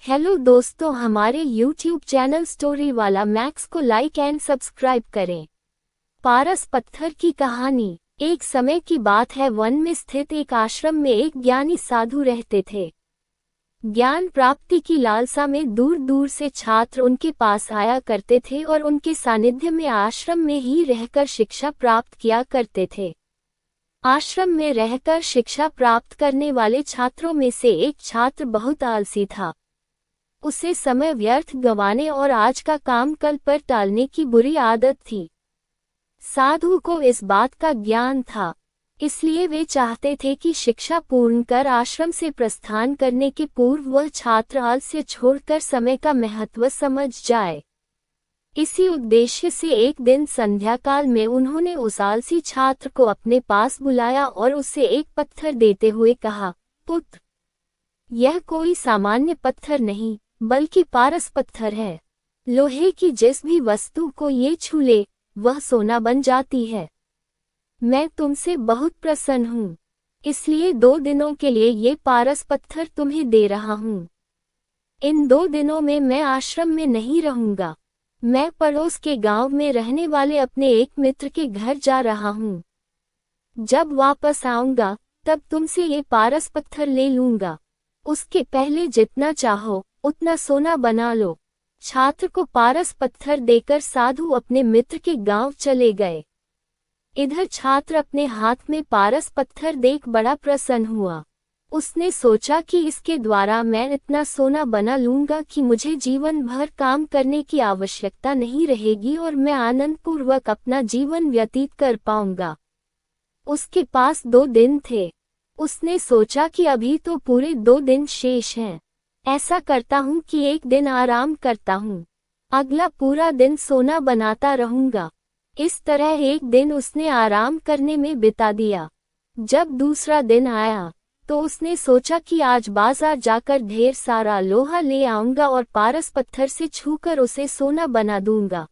Hello दोस्तों, हमारे YouTube channel story वाला मैक्स को लाइक एंड सब्सक्राइब करें। पारस पत्थर की कहानी। एक समय की बात है, वन में स्थित एक आश्रम में एक ज्ञानी साधु रहते थे। ज्ञान प्राप्ति की लालसा में दूर दूर से छात्र उनके पास आया करते थे और उनके सानिध्य में आश्रम में ही रहकर शिक्षा प्राप्त किया करते थे। आश्रम में रहकर शिक्षा प्राप्त करने वाले छात्रों में से एक छात्र बहुत आलसी था। उसे समय व्यर्थ गंवाने और आज का काम कल पर टालने की बुरी आदत थी। साधु को इस बात का ज्ञान था, इसलिए वे चाहते थे कि शिक्षा पूर्ण कर आश्रम से प्रस्थान करने के पूर्व वह छात्र आलस्य छोड़कर समय का महत्व समझ जाए। इसी उद्देश्य से एक दिन संध्या काल में उन्होंने उस आलसी छात्र को अपने पास बुलाया और उसे एक पत्थर देते हुए कहा, पुत्र, यह कोई सामान्य पत्थर नहीं बल्कि पारस पत्थर है। लोहे की जिस भी वस्तु को ये छू ले वह सोना बन जाती है। मैं तुमसे बहुत प्रसन्न हूँ, इसलिए 2 दिनों के लिए ये पारस पत्थर तुम्हें दे रहा हूँ। इन 2 दिनों में मैं आश्रम में नहीं रहूंगा। मैं पड़ोस के गांव में रहने वाले अपने एक मित्र के घर जा रहा हूँ। जब वापस आऊंगा तब तुमसे ये पारस पत्थर ले लूंगा। उसके पहले जितना चाहो उतना सोना बना लो। छात्र को पारस पत्थर देकर साधु अपने मित्र के गांव चले गए। इधर छात्र अपने हाथ में पारस पत्थर देख बड़ा प्रसन्न हुआ। उसने सोचा कि इसके द्वारा मैं इतना सोना बना लूंगा कि मुझे जीवन भर काम करने की आवश्यकता नहीं रहेगी और मैं आनंद पूर्वक अपना जीवन व्यतीत कर पाऊंगा। उसके पास 2 दिन थे। उसने सोचा कि अभी तो पूरे 2 दिन शेष हैं। ऐसा करता हूँ कि एक दिन आराम करता हूँ, अगला पूरा दिन सोना बनाता रहूंगा। इस तरह एक दिन उसने आराम करने में बिता दिया। जब दूसरा दिन आया तो उसने सोचा कि आज बाजार जाकर ढेर सारा लोहा ले आऊंगा और पारस पत्थर से छूकर उसे सोना बना दूंगा।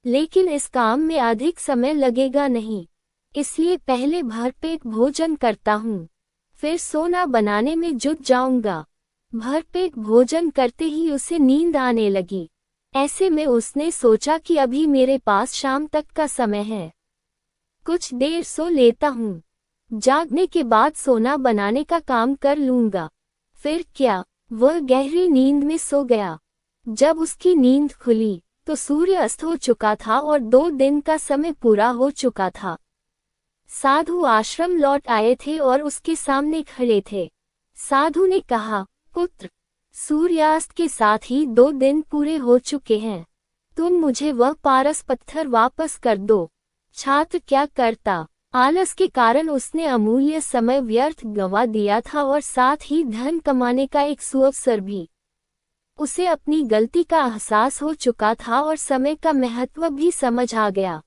लेकिन इस काम में अधिक समय लगेगा नहीं, इसलिए पहले भरपेट भोजन करता हूँ, फिर सोना बनाने में जुट जाऊंगा। भरपेट भोजन करते ही उसे नींद आने लगी। ऐसे में उसने सोचा कि अभी मेरे पास शाम तक का समय है, कुछ देर सो लेता हूँ। जागने के बाद सोना बनाने का काम कर लूंगा। फिर क्या, वह गहरी नींद में सो गया। जब उसकी नींद खुली तो सूर्य अस्त हो चुका था और 2 दिन का समय पूरा हो चुका था। साधु आश्रम लौट आए थे और उसके सामने खड़े थे। साधु ने कहा, पुत्र, सूर्यास्त के साथ ही 2 दिन पूरे हो चुके हैं। तुम मुझे वह पारस पत्थर वापस कर दो। छात्र क्या करता, आलस के कारण उसने अमूल्य समय व्यर्थ गंवा दिया था और साथ ही धन कमाने का एक सुअवसर भी। उसे अपनी गलती का एहसास हो चुका था और समय का महत्व भी समझ आ गया।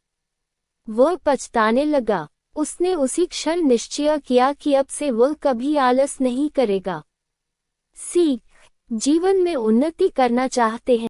वह पछताने लगा। उसने उसी क्षण निश्चय किया कि अब से वह कभी आलस नहीं करेगा। सीख, जीवन में उन्नति करना चाहते हैं